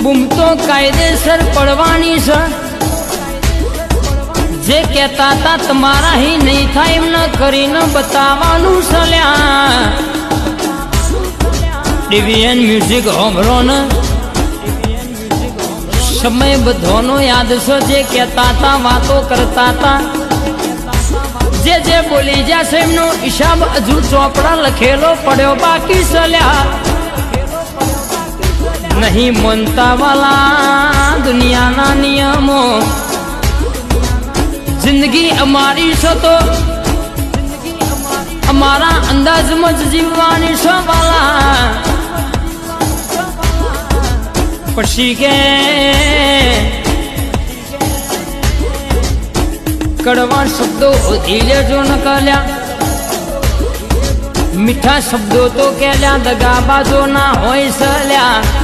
બૂમ તો કાયદેસર પડવાની છે. જે કહેતા તા તમારા હી નહીં થાય એમ ન કરીને બતાવવાનું સલ્યા. ડીવીએન મ્યુઝિક હોમરો ને સમય બધોનો યાદ છે. જે કહેતા તા વાતો કરતા તા જે બોલી જશે એમનો હિસાબ હજુ ચોપડા લખેલો પડ્યો બાકી સલ્યા. નહીં માનતા વાલા દુનિયાના નિયમો. જિંદગી અમારી છે તો અમારા અંદાજમાં જ જીવવાની છે વાલા. પછી કે કડવા શબ્દો ઓછી લેજો ન કર્યા. મીઠા શબ્દો તો કેલ્યા દગાબાજો ના હોય સલ્યા.